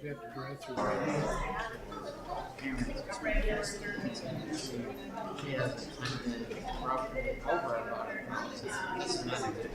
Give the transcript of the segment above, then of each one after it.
have to drive through right. She has roughly over about it. It's another good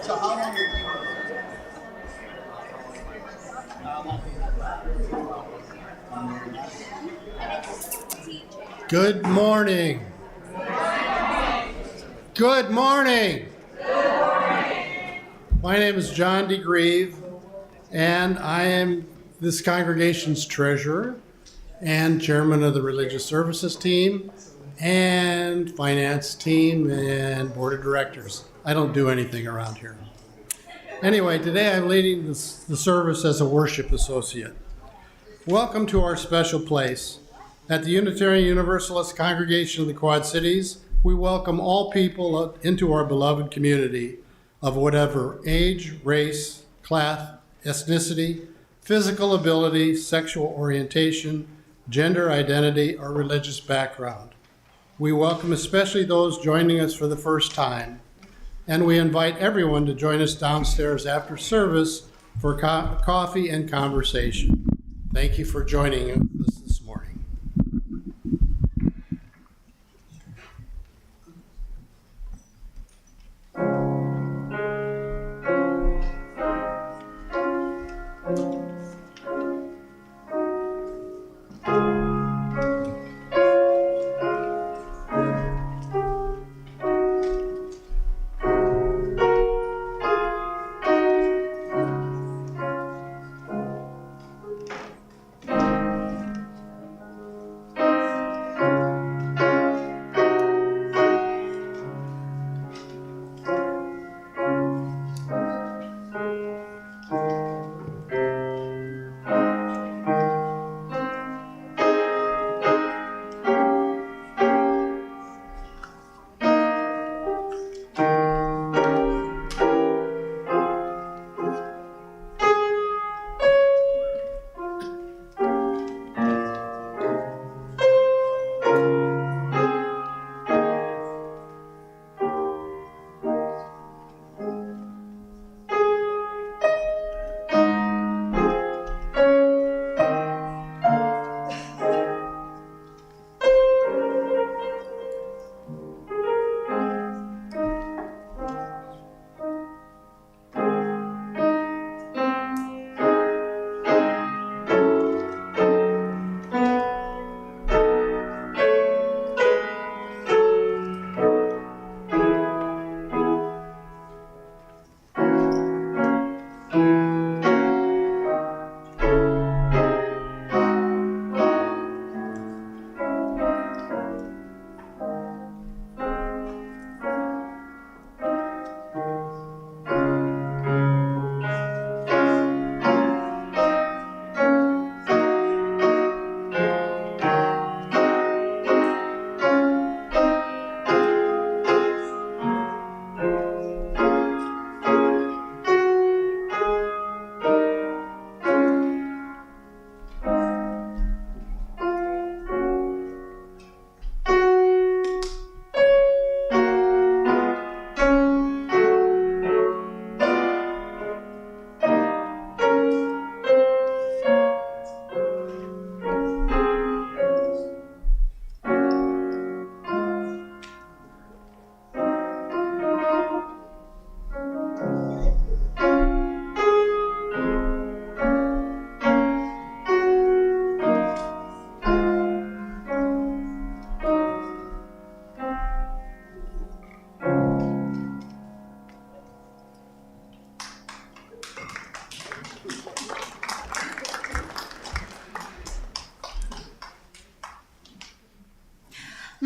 So how long are you? Good morning. Good morning. My name is John DeGrieve, and I am this congregation's treasurer and chairman of the religious services team and finance team and board of directors. I don't do anything around here. Anyway, today I'm leading the service as a worship associate. Welcome to our special place. At the Unitarian Universalist Congregation of the Quad Cities, we welcome all people into our beloved community of whatever age, race, class, ethnicity, physical ability, sexual orientation, gender identity, or religious background. We welcome especially those joining us for the first time, and we invite everyone to join us downstairs after service for coffee and conversation. Thank you for joining us this morning.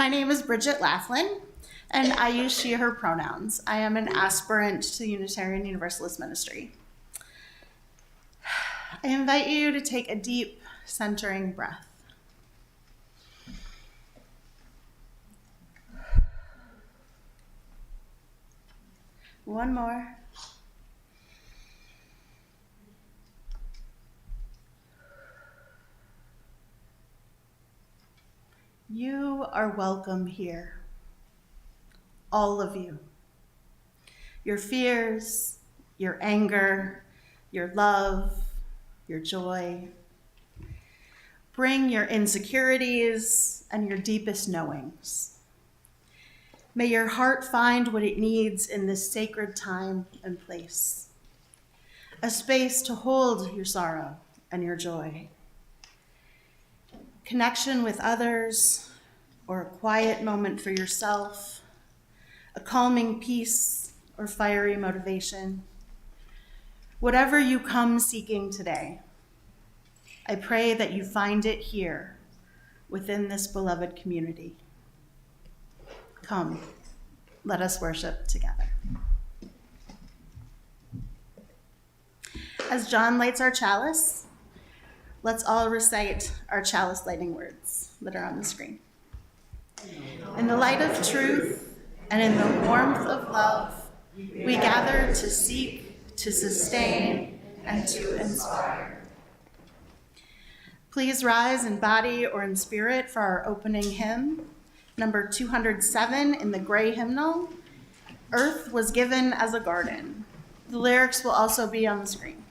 My name is Bridget Laflin, and I use she, her pronouns. I am an aspirant to Unitarian Universalist Ministry. I invite you to take a deep, centering breath. One more. You are welcome here, all of you. Your fears, your anger, your love, your joy. Bring your insecurities and your deepest knowings. May your heart find what it needs in this sacred time and place. A space to hold your sorrow and your joy. Connection with others, or a quiet moment for yourself, a calming peace or fiery motivation. Whatever you come seeking today, I pray that you find it here within this beloved community. Come, let us worship together. As John lights our chalice, let's all recite our chalice lighting words that are on the screen. In the light of truth and in the warmth of love, we gather to seek, to sustain, and to inspire. Please rise in body or in spirit for our opening hymn, number 207 in the gray hymnal, Earth Was Given as a Garden. The lyrics will also be on the screen.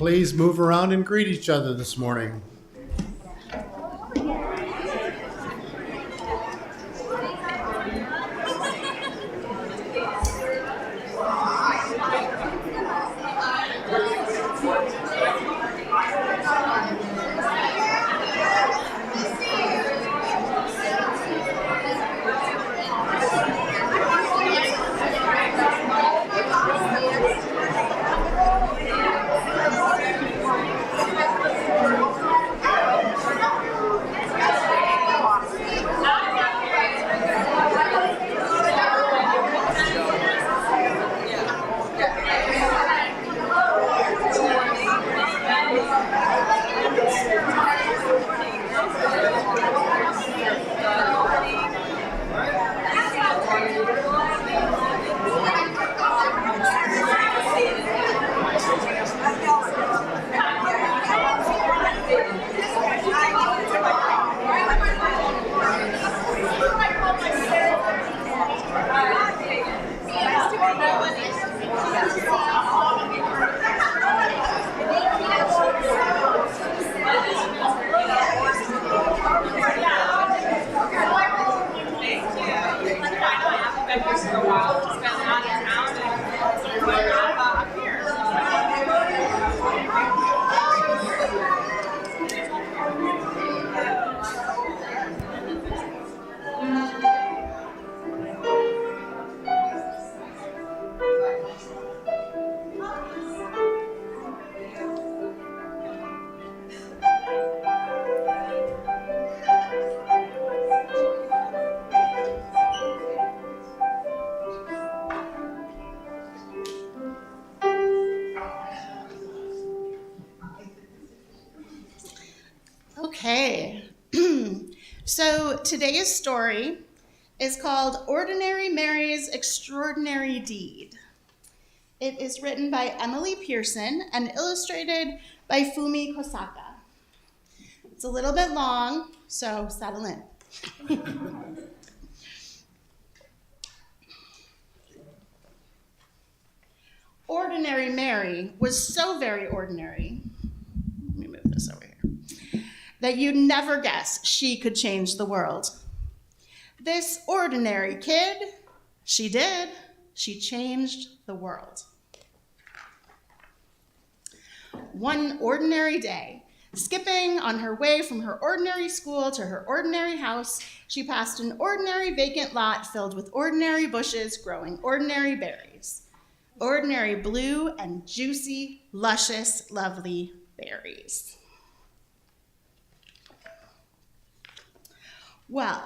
please move around and greet each other this morning. Okay, so today's story is called Ordinary Mary's Extraordinary Deed. It is written by Emily Pearson and illustrated by Fumi Kosaka. It's a little bit long, so settle in. Ordinary Mary was so very ordinary. Let me move this over here. That you'd never guess she could change the world. This ordinary kid, she did. She changed the world. One ordinary day, skipping on her way from her ordinary school to her ordinary house, she passed an ordinary vacant lot filled with ordinary bushes growing ordinary berries. Ordinary blue and juicy, luscious, lovely berries. Well,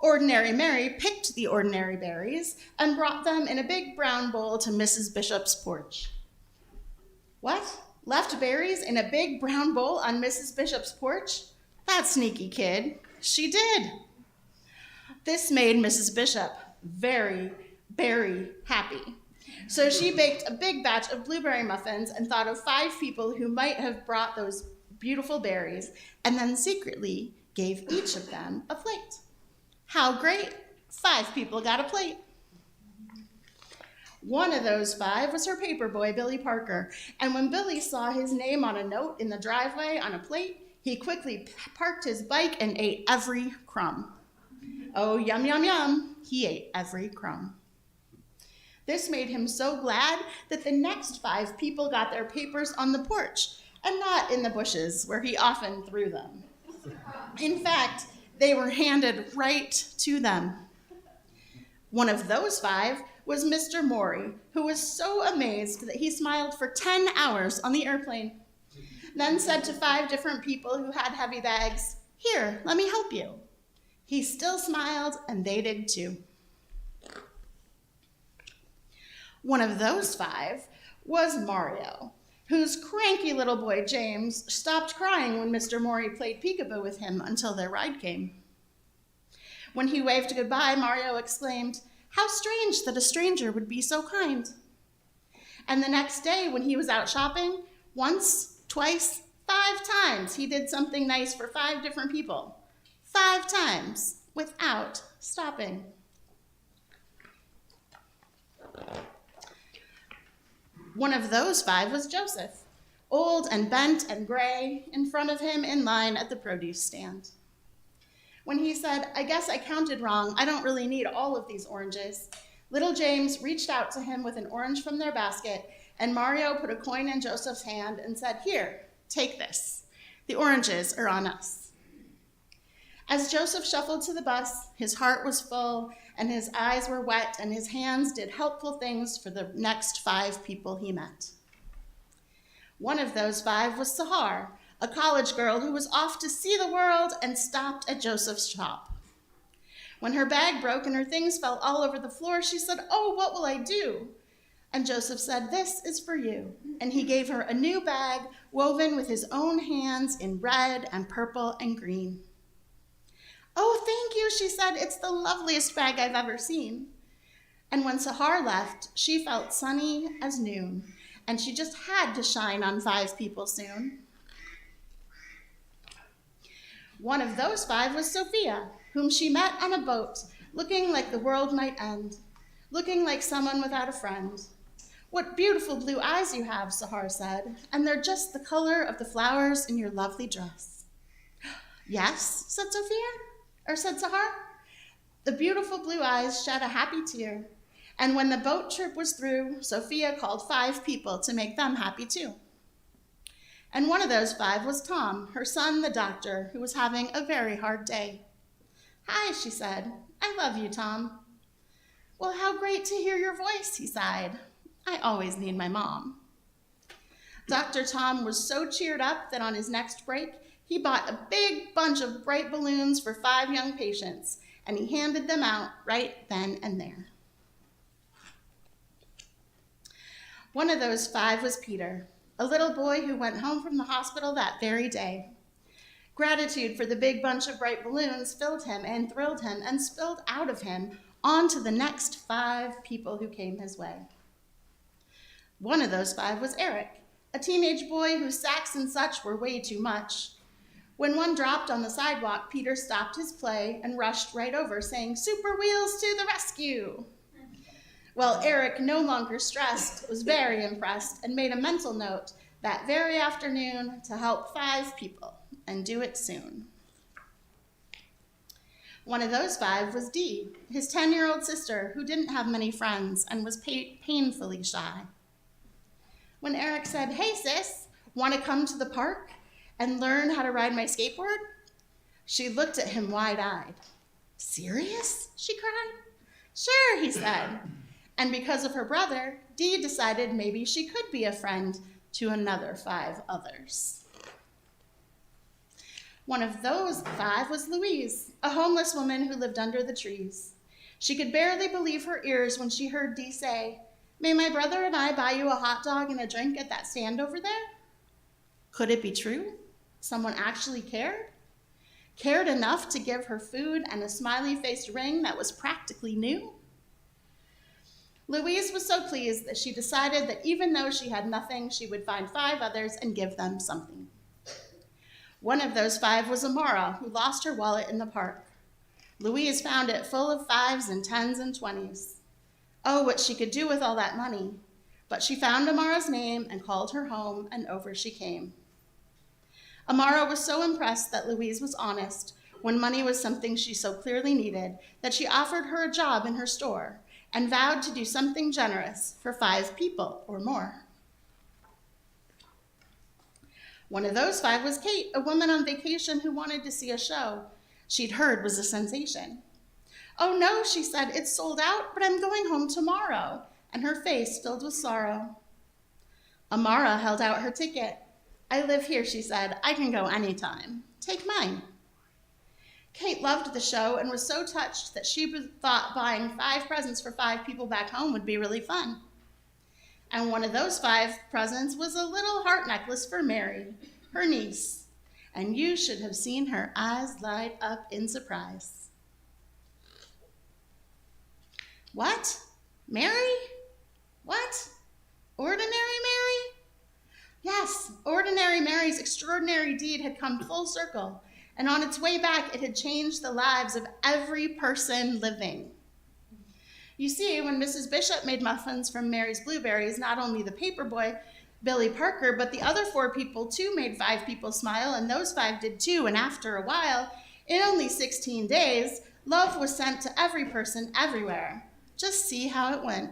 Ordinary Mary picked the ordinary berries and brought them in a big brown bowl to Mrs. Bishop's porch. What? Left berries in a big brown bowl on Mrs. Bishop's porch? That sneaky kid. She did. This made Mrs. Bishop very, very happy. So she baked a big batch of blueberry muffins and thought of 5 people who might have brought those beautiful berries, and then secretly gave each of them a plate. How great! 5 people got a plate. One of those 5 was her paper boy, Billy Parker, and when Billy saw his name on a note in the driveway on a plate, he quickly parked his bike and ate every crumb. Oh, yum, yum, yum, he ate every crumb. This made him so glad that the next 5 people got their papers on the porch and not in the bushes where he often threw them. In fact, they were handed right to them. One of those 5 was Mr. Morey, who was so amazed that he smiled for 10 hours on the airplane, then said to 5 different people who had heavy bags, "Here, let me help you." He still smiled, and they did too. One of those 5 was Mario, whose cranky little boy James stopped crying when Mr. Morey played peekaboo with him until their ride came. When he waved goodbye, Mario exclaimed, "How strange that a stranger would be so kind." And the next day when he was out shopping, once, twice, 5 times, he did something nice for 5 different people. 5 times, without stopping. One of those 5 was Joseph, old and bent and gray, in front of him in line at the produce stand. When he said, "I guess I counted wrong, I don't really need all of these oranges," little James reached out to him with an orange from their basket, and Mario put a coin in Joseph's hand and said, "Here, take this. The oranges are on us." As Joseph shuffled to the bus, his heart was full, and his eyes were wet, and his hands did helpful things for the next 5 people he met. One of those 5 was Sahar, a college girl who was off to see the world and stopped at Joseph's shop. When her bag broke and her things fell all over the floor, she said, "Oh, what will I do?" And Joseph said, "This is for you." And he gave her a new bag woven with his own hands in red and purple and green. "Oh, thank you," she said. "It's the loveliest bag I've ever seen." And when Sahar left, she felt sunny as noon, and she just had to shine on 5 people soon. One of those 5 was Sophia, whom she met on a boat, looking like the world might end, looking like someone without a friend. "What beautiful blue eyes you have," Sahar said, "and they're just the color of the flowers in your lovely dress." "Yes," said Sahar. The beautiful blue eyes shed a happy tear, and when the boat trip was through, Sophia called 5 people to make them happy too. And one of those 5 was Tom, her son, the doctor, who was having a very hard day. "Hi," she said. "I love you, Tom." "Well, how great to hear your voice," he sighed. "I always need my mom." Dr. Tom was so cheered up that on his next break, he bought a big bunch of bright balloons for 5 young patients, and he handed them out right then and there. One of those 5 was Peter, a little boy who went home from the hospital that very day. Gratitude for the big bunch of bright balloons filled him and thrilled him and spilled out of him onto the next 5 people who came his way. One of those 5 was Eric, a teenage boy whose sacks and such were way too much. When one dropped on the sidewalk, Peter stopped his play and rushed right over, saying, "Super Wheels to the rescue!" Well, Eric, no longer stressed, was very impressed and made a mental note that very afternoon to help 5 people and do it soon. One of those 5 was Dee, his 10-year-old sister who didn't have many friends and was painfully shy. When Eric said, "Hey sis, want to come to the park and learn how to ride my skateboard?" she looked at him wide-eyed. "Serious?" she cried. "Sure," he said. And because of her brother, Dee decided maybe she could be a friend to another 5 others. One of those 5 was Louise, a homeless woman who lived under the trees. She could barely believe her ears when she heard Dee say, "May my brother and I buy you a hot dog and a drink at that stand over there?" Could it be true? Someone actually cared? Cared enough to give her food and a smiley-faced ring that was practically new? Louise was so pleased that she decided that even though she had nothing, she would find 5 others and give them something. One of those 5 was Amara, who lost her wallet in the park. Louise found it full of 5s and 10s and 20s. Oh, what she could do with all that money. But she found Amara's name and called her home, and over she came. Amara was so impressed that Louise was honest when money was something she so clearly needed that she offered her a job in her store and vowed to do something generous for 5 people or more. One of those 5 was Kate, a woman on vacation who wanted to see a show she'd heard was a sensation. "Oh no," she said, "it's sold out, but I'm going home tomorrow," and her face filled with sorrow. Amara held out her ticket. "I live here," she said. "I can go anytime. Take mine." Kate loved the show and was so touched that she thought buying 5 presents for 5 people back home would be really fun. And one of those 5 presents was a little heart necklace for Mary, her niece. And you should have seen her eyes light up in surprise. "What? Mary? What? Ordinary Mary?" Yes, ordinary Mary's extraordinary deed had come full circle, and on its way back, it had changed the lives of every person living. You see, when Mrs. Bishop made muffins from Mary's blueberries, not only the paper boy Billy Parker, but the other 4 people too made 5 people smile, and those 5 did too. And after a while, in only 16 days, love was sent to every person everywhere. Just see how it went.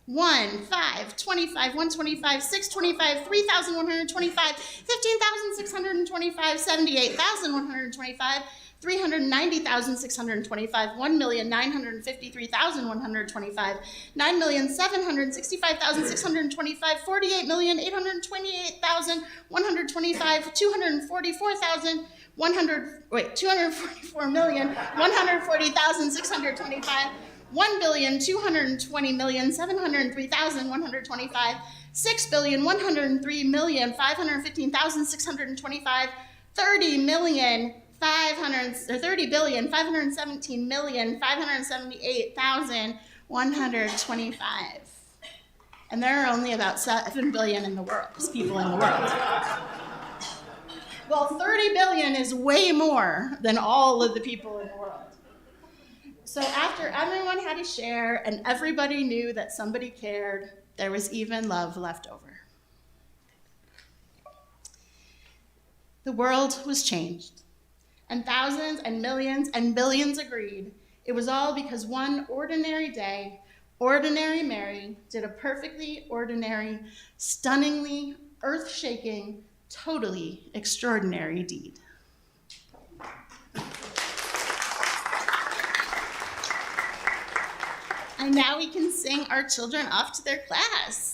1, 5, 25, 125, 625, 3,125, 15,625, 78,125, 390,625, 1,953,125, 9,765,625, 48,828,125, 244,140,625, 1,220,703,125, 6,103,515,625, 30,517,578,125. And there are only about 7 billion people in the world. Well, 30 billion is way more than all of the people in the world. So after everyone had a share and everybody knew that somebody cared, there was even love left over. The world was changed, and thousands and millions and billions agreed. It was all because one ordinary day, ordinary Mary did a perfectly ordinary, stunningly earth-shaking, totally extraordinary deed. And now we can sing our children off to their class.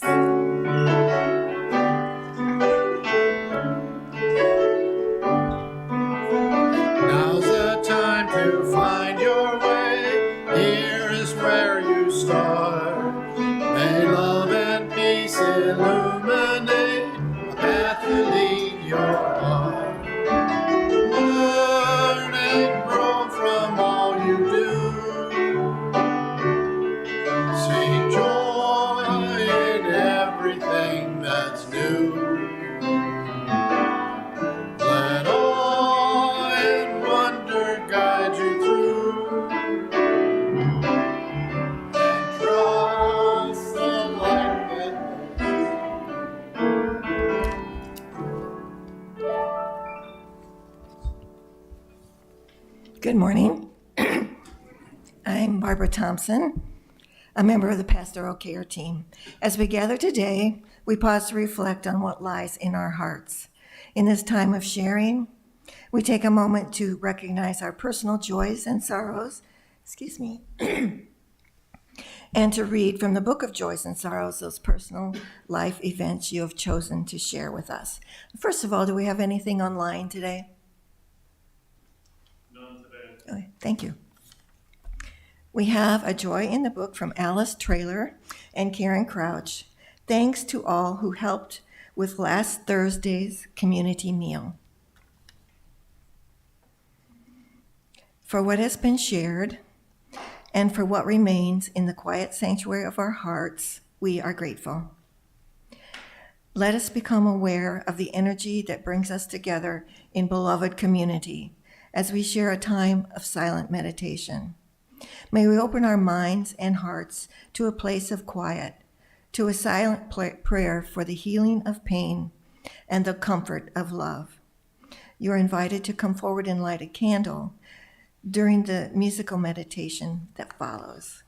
Now's the time to find your way. Here is where you start. May love and peace illuminate a path to lead your heart. Learn and grow from all you do. See joy in everything that's new. Let awe and wonder guide you through. And trust the light that Good morning. I'm Barbara Thompson, a member of the Pastoral Care Team. As we gather today, we pause to reflect on what lies in our hearts. In this time of sharing, we take a moment to recognize our personal joys and sorrows, and to read from the book of joys and sorrows, those personal life events you have chosen to share with us. First of all, do we have anything online today? None today. Okay, thank you. We have a joy in the book from Alice Traylor and Karen Crouch. Thanks to all who helped with last Thursday's community meal. For what has been shared and for what remains in the quiet sanctuary of our hearts, we are grateful. Let us become aware of the energy that brings us together in beloved community as we share a time of silent meditation. May we open our minds and hearts to a place of quiet, to a silent prayer for the healing of pain and the comfort of love. You are invited to come forward and light a candle during the musical meditation that follows.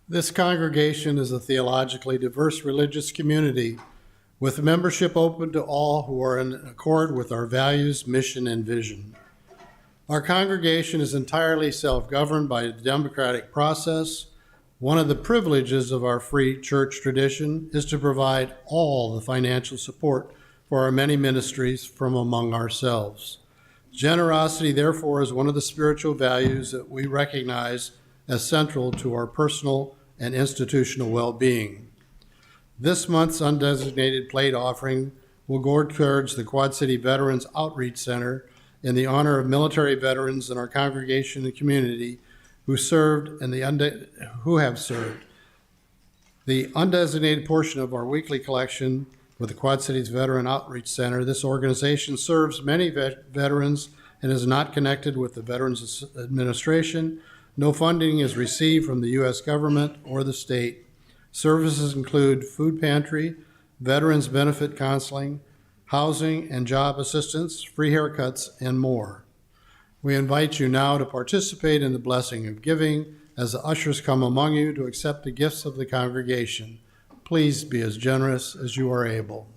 This congregation is a theologically diverse religious community with membership open to all who are in accord with our values, mission, and vision. Our congregation is entirely self-governed by a democratic process. One of the privileges of our free church tradition is to provide all the financial support for our many ministries from among ourselves. Generosity, therefore, is one of the spiritual values that we recognize as central to our personal and institutional well-being. This month's undesignated plate offering will go towards the Quad City Veterans Outreach Center in the honor of military veterans in our congregation and community who served and who have served. The undesignated portion of our weekly collection with the Quad Cities Veteran Outreach Center, this organization serves many veterans and is not connected with the Veterans Administration. No funding is received from the U.S. government or the state. Services include food pantry, veterans benefit counseling, housing and job assistance, free haircuts, and more. We invite you now to participate in the blessing of giving as the ushers come among you to accept the gifts of the congregation. Please be as generous as you are able.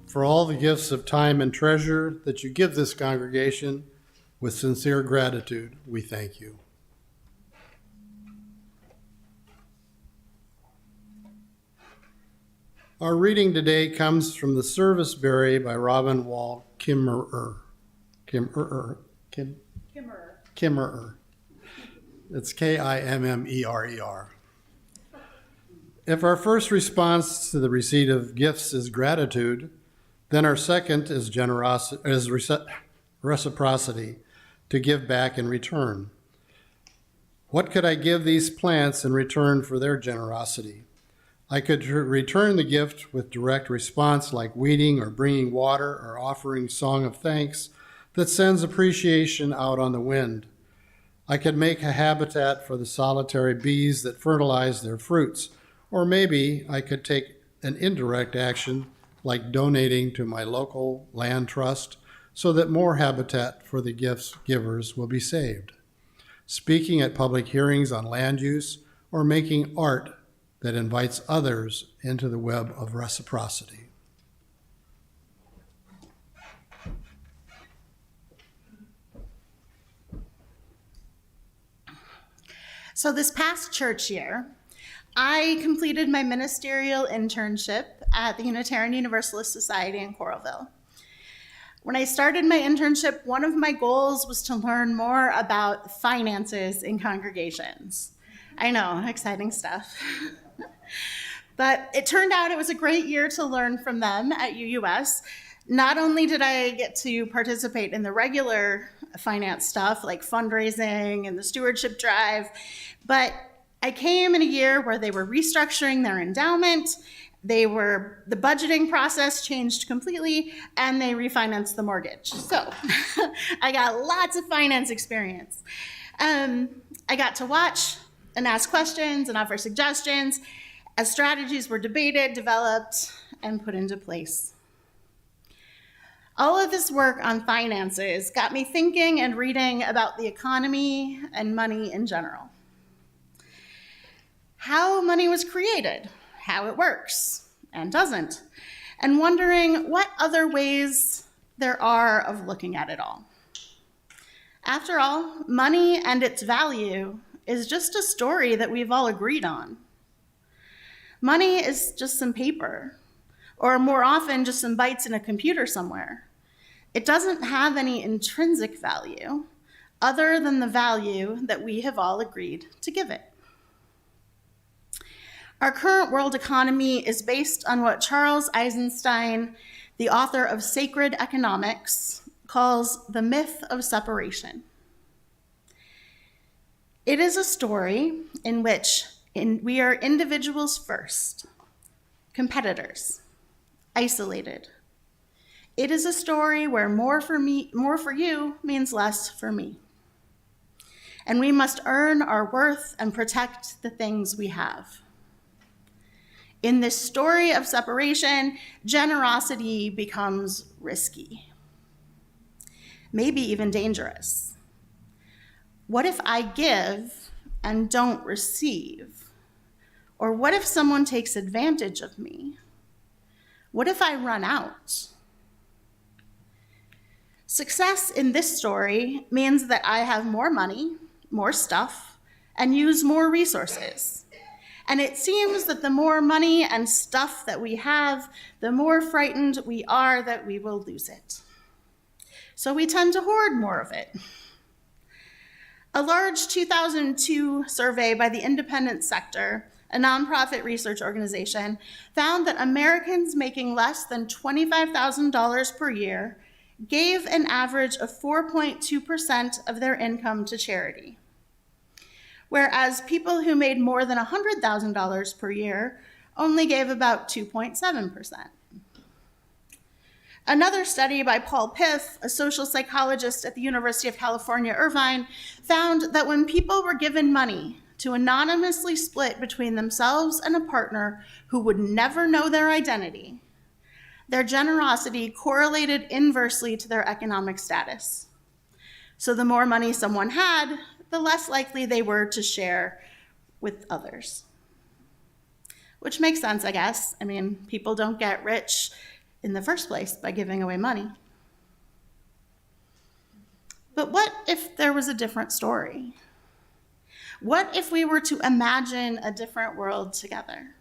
For all the gifts of time and treasure that you give this congregation, with sincere gratitude, we thank you. Our reading today comes from the Service Berry by Robin Wall Kimmerer. Kimmerer. It's Kimmerer. If our first response to the receipt of gifts is gratitude, then our second is reciprocity, to give back in return. What could I give these plants in return for their generosity? I could return the gift with direct response like weeding or bringing water or offering song of thanks that sends appreciation out on the wind. I could make a habitat for the solitary bees that fertilize their fruits, or maybe I could take an indirect action like donating to my local land trust so that more habitat for the gifts givers will be saved. Speaking at public hearings on land use, or making art that invites others into the web of reciprocity. So this past church year, I completed my ministerial internship at the Unitarian Universalist Society in Coralville. When I started my internship, one of my goals was to learn more about finances in congregations. I know, exciting stuff. But it turned out it was a great year to learn from them at UUS. Not only did I get to participate in the regular finance stuff like fundraising and the stewardship drive, but I came in a year where they were restructuring their endowment, the budgeting process changed completely, and they refinanced the mortgage. So I got lots of finance experience. I got to watch and ask questions and offer suggestions as strategies were debated, developed, and put into place. All of this work on finances got me thinking and reading about the economy and money in general. How money was created, how it works and doesn't, and wondering what other ways there are of looking at it all. After all, money and its value is just a story that we've all agreed on. Money is just some paper, or more often just some bytes in a computer somewhere. It doesn't have any intrinsic value other than the value that we have all agreed to give it. Our current world economy is based on what Charles Eisenstein, the author of Sacred Economics, calls the myth of separation. It is a story in which we are individuals first, competitors, isolated. It is a story where more for you means less for me. And we must earn our worth and protect the things we have. In this story of separation, generosity becomes risky, maybe even dangerous. What if I give and don't receive? Or what if someone takes advantage of me? What if I run out? Success in this story means that I have more money, more stuff, and use more resources. And it seems that the more money and stuff that we have, the more frightened we are that we will lose it. So we tend to hoard more of it. A large 2002 survey by the Independent Sector, a nonprofit research organization, found that Americans making less than $25,000 per year gave an average of 4.2% of their income to charity, whereas people who made more than $100,000 per year only gave about 2.7%. Another study by Paul Piff, a social psychologist at the University of California, Irvine, found that when people were given money to anonymously split between themselves and a partner who would never know their identity, their generosity correlated inversely to their economic status. So the more money someone had, the less likely they were to share with others. Which makes sense, I guess. I mean, people don't get rich in the first place by giving away money. But what if there was a different story? What if we were to imagine a different world together?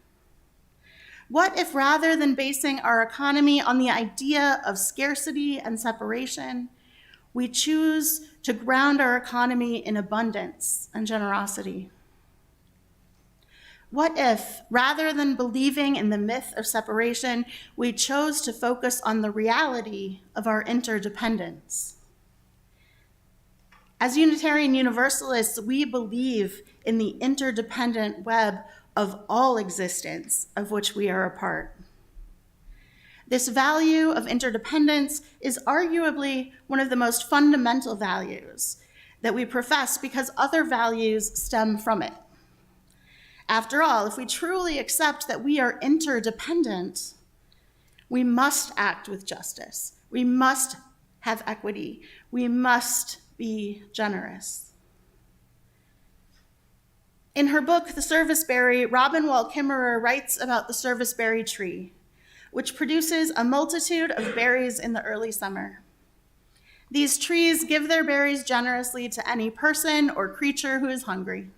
What if rather than basing our economy on the idea of scarcity and separation, we choose to ground our economy in abundance and generosity? What if, rather than believing in the myth of separation, we chose to focus on the reality of our interdependence? As Unitarian Universalists, we believe in the interdependent web of all existence of which we are a part. This value of interdependence is arguably one of the most fundamental values that we profess because other values stem from it. After all, if we truly accept that we are interdependent, we must act with justice. We must have equity. We must be generous. In her book, The Serviceberry, Robin Wall Kimmerer writes about the serviceberry tree, which produces a multitude of berries in the early summer. These trees give their berries generously to any person or creature who is hungry.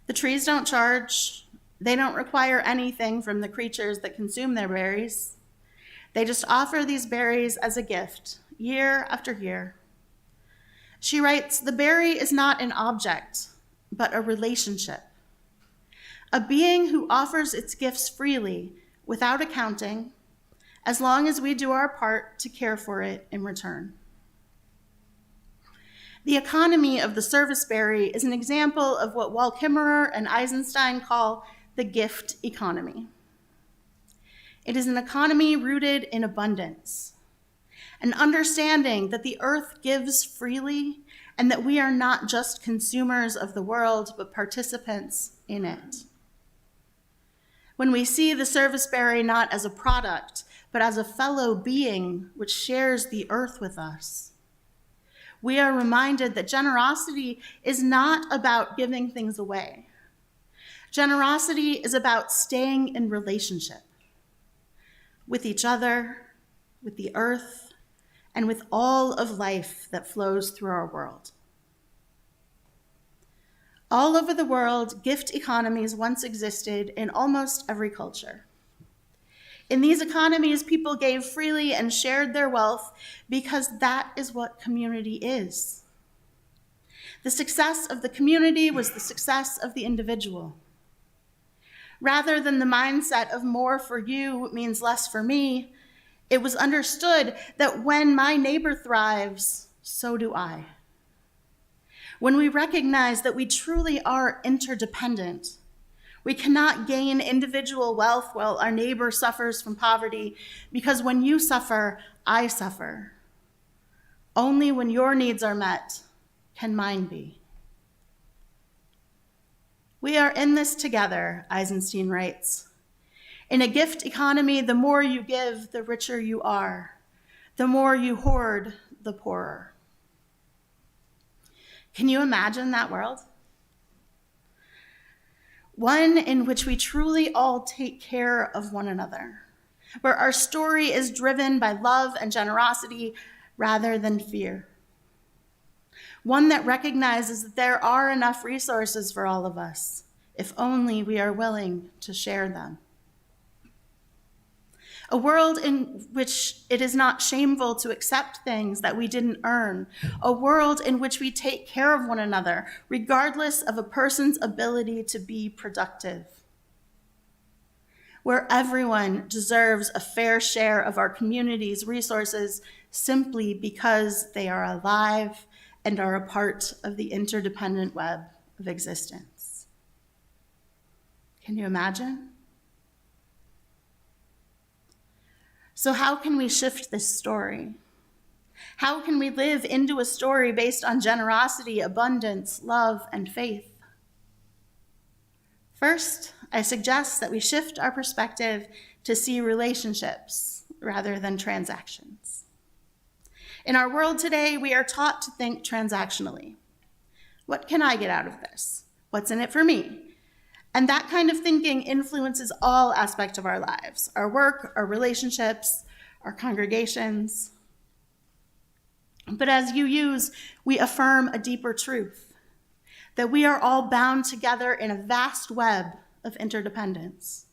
The trees don't charge. They don't require anything from the creatures that consume their berries. They just offer these berries as a gift, year after year. She writes, the berry is not an object, but a relationship. A being who offers its gifts freely, without accounting, as long as we do our part to care for it in return. The economy of the serviceberry is an example of what Walt Kimmerer and Eisenstein call the gift economy. It is an economy rooted in abundance, an understanding that the earth gives freely and that we are not just consumers of the world, but participants in it. When we see the serviceberry not as a product, but as a fellow being which shares the earth with us, we are reminded that generosity is not about giving things away. Generosity is about staying in relationship with each other, with the earth, and with all of life that flows through our world. All over the world, gift economies once existed in almost every culture. In these economies, people gave freely and shared their wealth because that is what community is. The success of the community was the success of the individual. Rather than the mindset of more for you means less for me, it was understood that when my neighbor thrives, so do I. When we recognize that we truly are interdependent, we cannot gain individual wealth while our neighbor suffers from poverty, because when you suffer, I suffer. Only when your needs are met can mine be. We are in this together, Eisenstein writes. In a gift economy, the more you give, the richer you are. The more you hoard, the poorer. Can you imagine that world? One in which we truly all take care of one another, where our story is driven by love and generosity rather than fear. One that recognizes that there are enough resources for all of us, if only we are willing to share them. A world in which it is not shameful to accept things that we didn't earn. A world in which we take care of one another, regardless of a person's ability to be productive. Where everyone deserves a fair share of our community's resources simply because they are alive and are a part of the interdependent web of existence. Can you imagine? So how can we shift this story? How can we live into a story based on generosity, abundance, love, and faith? First, I suggest that we shift our perspective to see relationships rather than transactions. In our world today, we are taught to think transactionally. What can I get out of this? What's in it for me? And that kind of thinking influences all aspects of our lives, our work, our relationships, our congregations. But as you use, we affirm a deeper truth, that we are all bound together in a vast web of interdependence.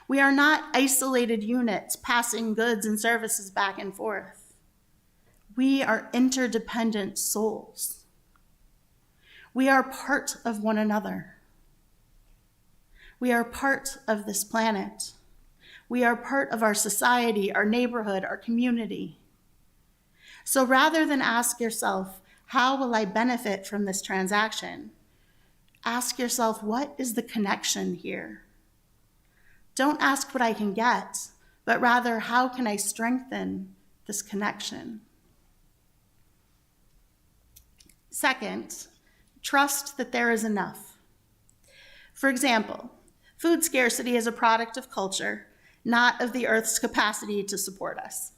We are not isolated units passing goods and services back and forth. We are interdependent souls. We are part of one another. We are part of this planet. We are part of our society, our neighborhood, our community. So rather than ask yourself, how will I benefit from this transaction? Ask yourself, what is the connection here? Don't ask what I can get, but rather, how can I strengthen this connection? Second, trust that there is enough. For example, food scarcity is a product of culture, not of the earth's capacity to support us.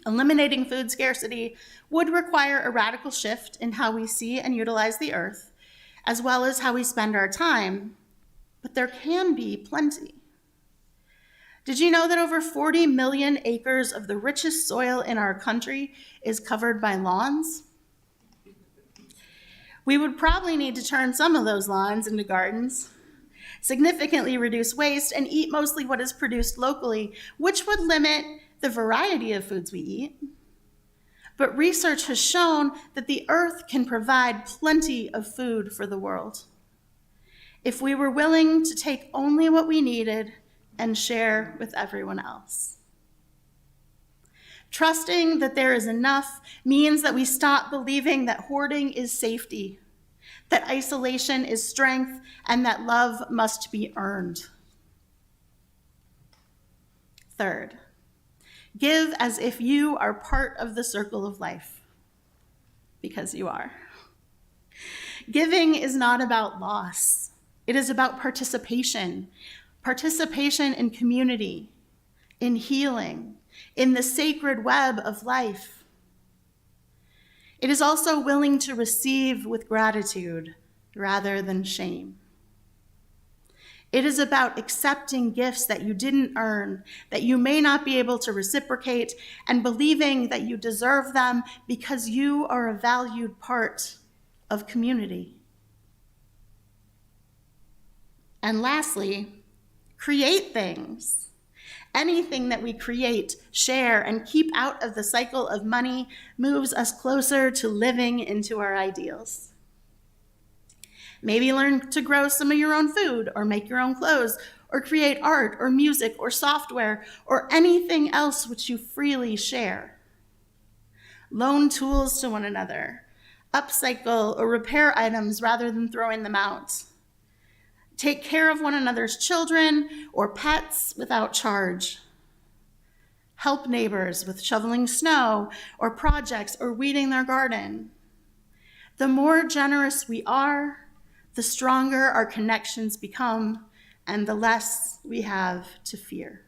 Eliminating food scarcity would require a radical shift in how we see and utilize the earth, as well as how we spend our time, but there can be plenty. Did you know that over 40 million acres of the richest soil in our country is covered by lawns? We would probably need to turn some of those lawns into gardens, significantly reduce waste, and eat mostly what is produced locally, which would limit the variety of foods we eat. But research has shown that the earth can provide plenty of food for the world if we were willing to take only what we needed and share with everyone else. Trusting that there is enough means that we stop believing that hoarding is safety, that isolation is strength, and that love must be earned. Third, give as if you are part of the circle of life, because you are. Giving is not about loss. It is about participation, participation in community, in healing, in the sacred web of life. It is also willing to receive with gratitude rather than shame. It is about accepting gifts that you didn't earn, that you may not be able to reciprocate, and believing that you deserve them because you are a valued part of community. And lastly, create things. Anything that we create, share, and keep out of the cycle of money moves us closer to living into our ideals. Maybe learn to grow some of your own food, or make your own clothes, or create art, or music, or software, or anything else which you freely share. Loan tools to one another, upcycle or repair items rather than throwing them out. Take care of one another's children or pets without charge. Help neighbors with shoveling snow or projects or weeding their garden. The more generous we are, the stronger our connections become, and the less we have to fear.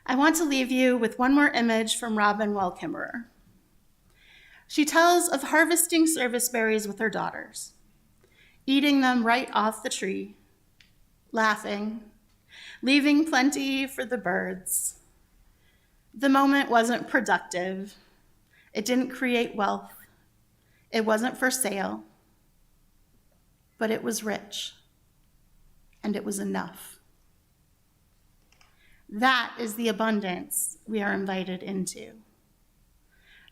I want to leave you with one more image from Robin Wellkimmerer. She tells of harvesting service berries with her daughters, eating them right off the tree, laughing, leaving plenty for the birds. The moment wasn't productive. It didn't create wealth. It wasn't for sale, but it was rich, and it was enough. That is the abundance we are invited into.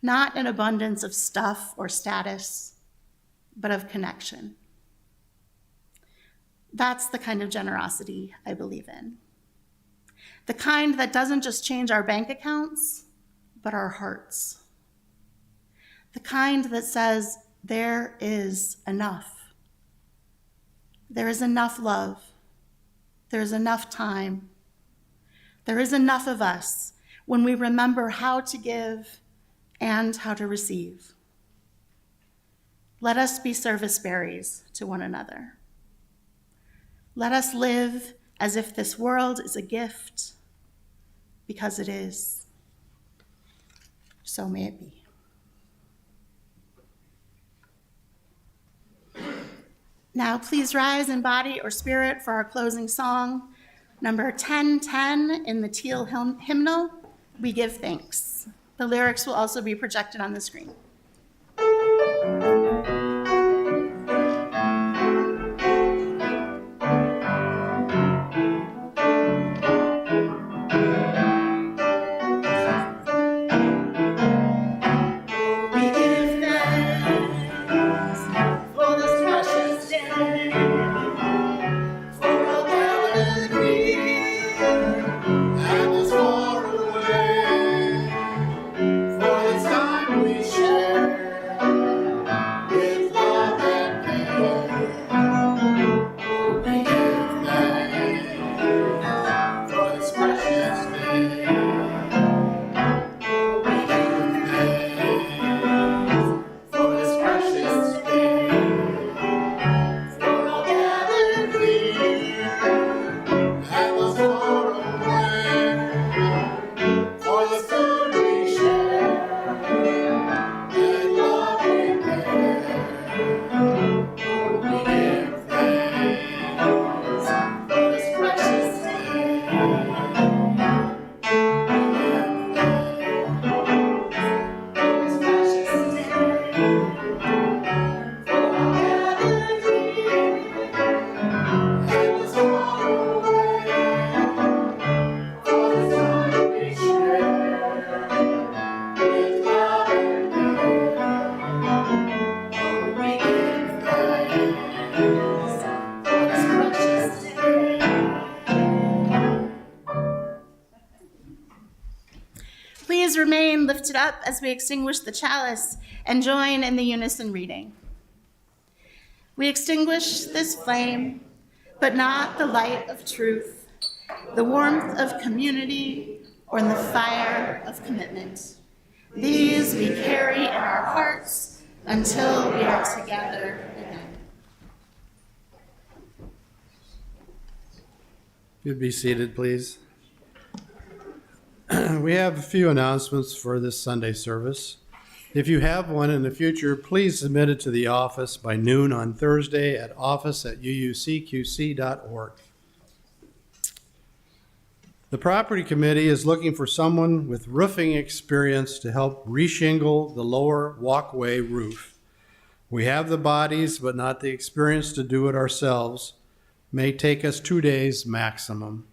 Not an abundance of stuff or status, but of connection. That's the kind of generosity I believe in. The kind that doesn't just change our bank accounts, but our hearts. The kind that says, there is enough. There is enough love. There is enough time. There is enough of us when we remember how to give and how to receive. Let us be service berries to one another. Let us live as if this world is a gift, because it is. So may it be. Now, please rise in body or spirit for our closing song, number 1010 in the Teal hymnal, We Give Thanks. The lyrics will also be projected on the screen. And as far away, for the time we share. Please remain lifted up as we extinguish the chalice and join in the unison reading. We extinguish this flame, but not the light of truth, the warmth of community, or the fire of commitment. These we carry in our hearts until we are together again. You'd be seated, please. We have a few announcements for this Sunday service. If you have one in the future, please submit it to the office by noon on Thursday at office@uucqc.org. The property committee is looking for someone with roofing experience to help reshingle the lower walkway roof. We have the bodies, but not the experience to do it ourselves. May take us 2 days maximum.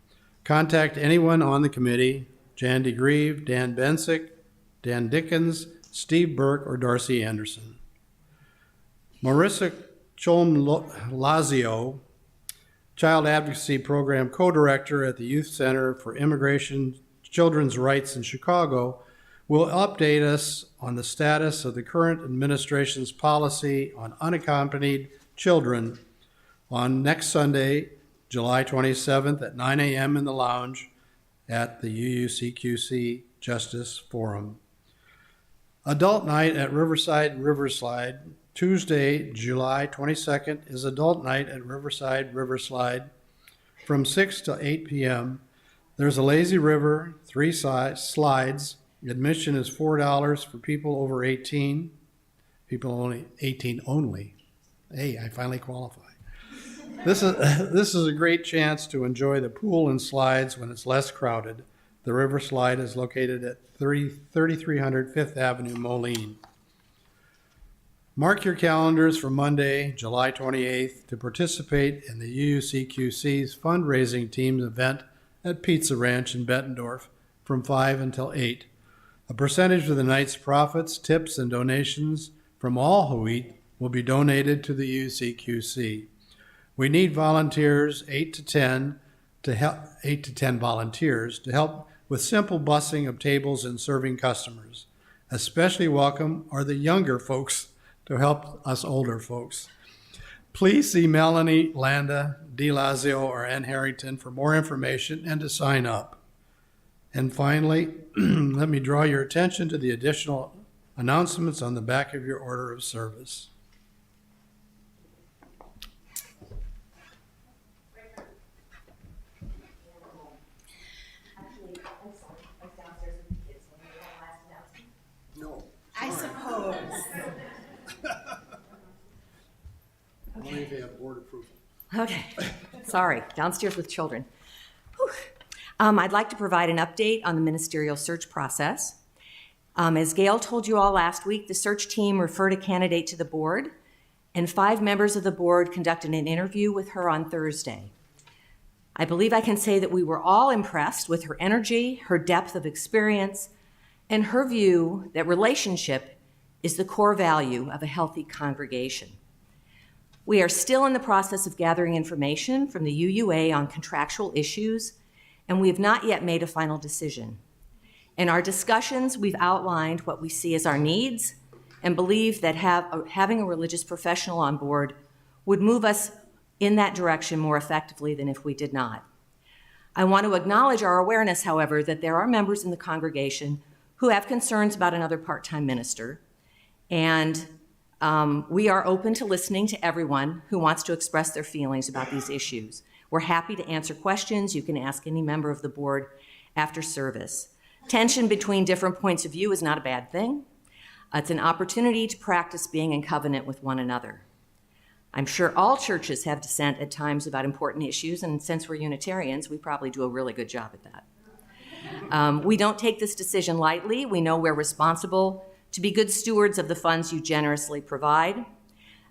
Contact anyone on the committee: Jan DeGrieve, Dan Bensick, Dan Dickens, Steve Burke, or Darcy Anderson. Marissa Cholm-Lazio, Child Advocacy Program Co-Director at the Youth Center for Immigration Children's Rights in Chicago, will update us on the status of the current administration's policy on unaccompanied children on next Sunday, July 27th at 9 a.m. in the lounge at the UUCQC Justice Forum. Adult Night at Riverside Riverslide. Tuesday, July 22nd is Adult Night at Riverside Riverslide from 6 to 8 p.m. There's a lazy river, 3 slides. Admission is $4 for people over 18. People only 18 only. Hey, I finally qualify. This is a great chance to enjoy the pool and slides when it's less crowded. The river slide is located at 3300 Fifth Avenue, Moline. Mark your calendars for Monday, July 28th to participate in the UUCQC's fundraising team event at Pizza Ranch in Bettendorf from 5 until 8. A percentage of the night's profits, tips, and donations from all who eat will be donated to the UUCQC. We need volunteers, 8 to 10 volunteers to help with simple bussing of tables and serving customers. Especially welcome are the younger folks to help us older folks. Please see Melanie, Landa, DeLazio, or Ann Harrington for more information and to sign up. And finally, let me draw your attention to the additional announcements on the back of your order of service. I suppose. Only if you have board approval. Okay, sorry, downstairs with children. Whew. I'd like to provide an update on the ministerial search process. As Gail told you all last week, the search team referred a candidate to the board, and 5 members of the board conducted an interview with her on Thursday. I believe I can say that we were all impressed with her energy, her depth of experience, and her view that relationship is the core value of a healthy congregation. We are still in the process of gathering information from the UUA on contractual issues, and we have not yet made a final decision. In our discussions, we've outlined what we see as our needs and believe that having a religious professional on board would move us in that direction more effectively than if we did not. I want to acknowledge our awareness, however, that there are members in the congregation who have concerns about another part-time minister, and we are open to listening to everyone who wants to express their feelings about these issues. We're happy to answer questions. You can ask any member of the board after service. Tension between different points of view is not a bad thing. It's an opportunity to practice being in covenant with one another. I'm sure all churches have dissent at times about important issues, and since we're Unitarians, we probably do a really good job at that. We don't take this decision lightly. We know we're responsible to be good stewards of the funds you generously provide.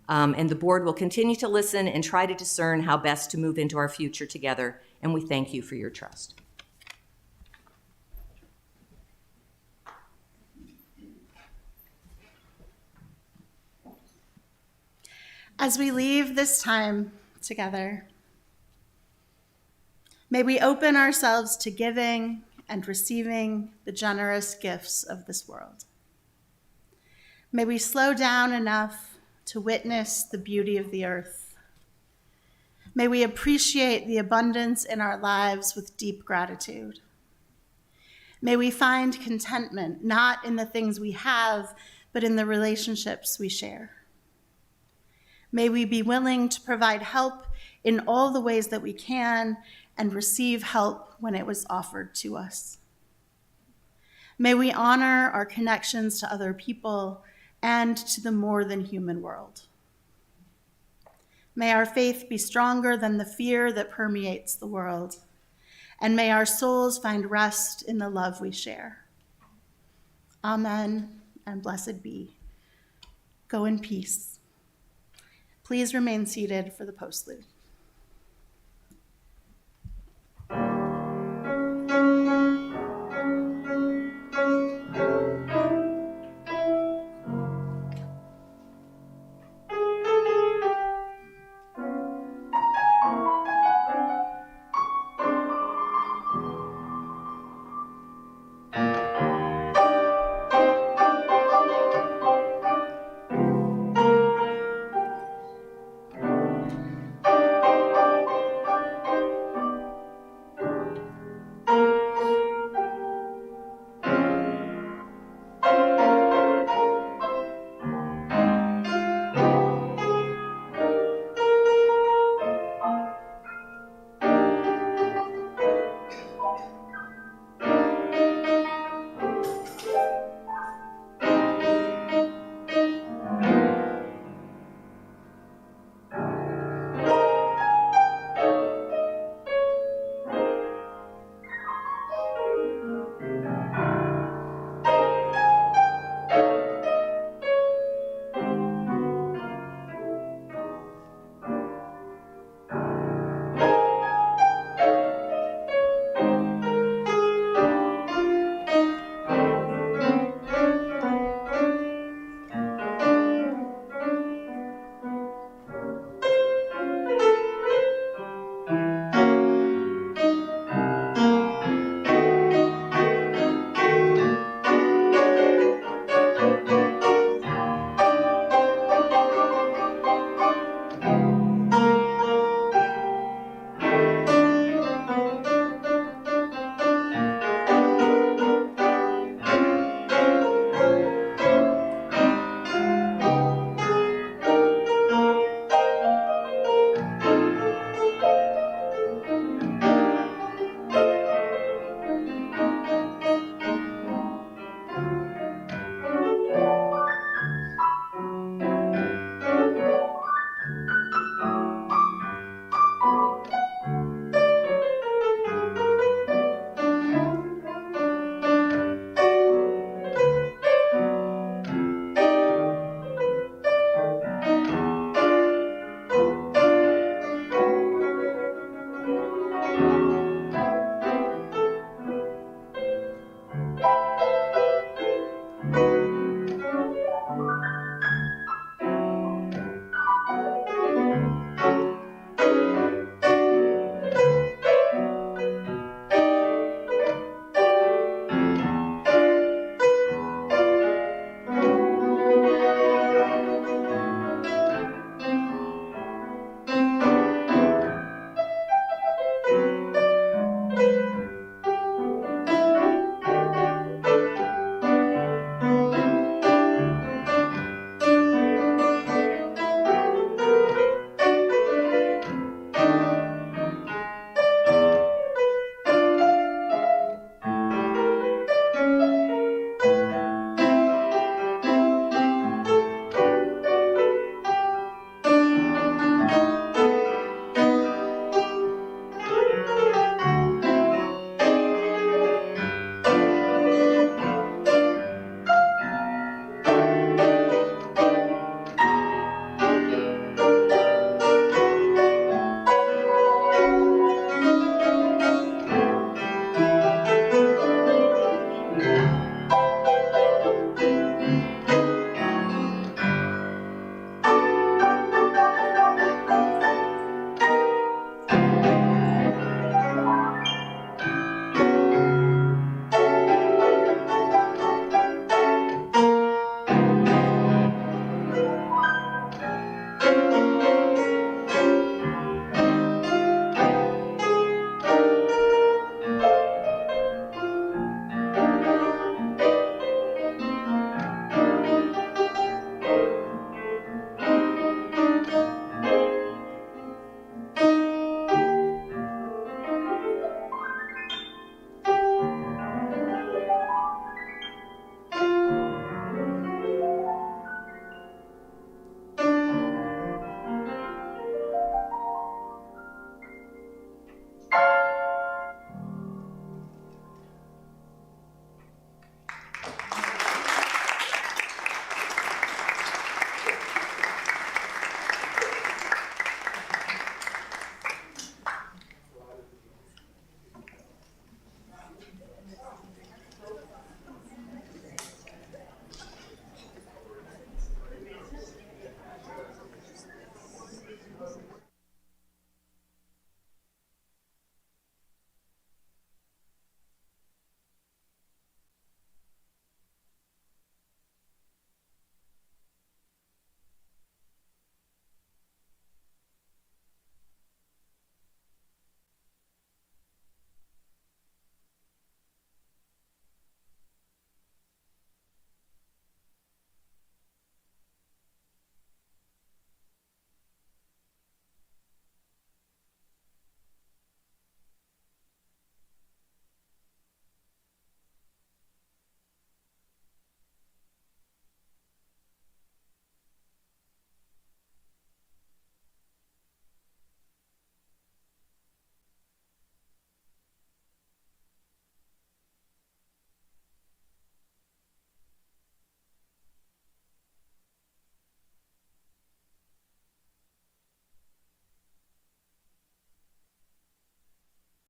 And the board will continue to listen and try to discern how best to move into our future together. And we thank you for your trust. As we leave this time together, may we open ourselves to giving and receiving the generous gifts of this world. May we slow down enough to witness the beauty of the earth. May we appreciate the abundance in our lives with deep gratitude. May we find contentment, not in the things we have, but in the relationships we share. May we be willing to provide help in all the ways that we can and receive help when it was offered to us. May we honor our connections to other people and to the more than human world. May our faith be stronger than the fear that permeates the world, and may our souls find rest in the love we share. Amen, and blessed be. Go in peace. Please remain seated for the postlude.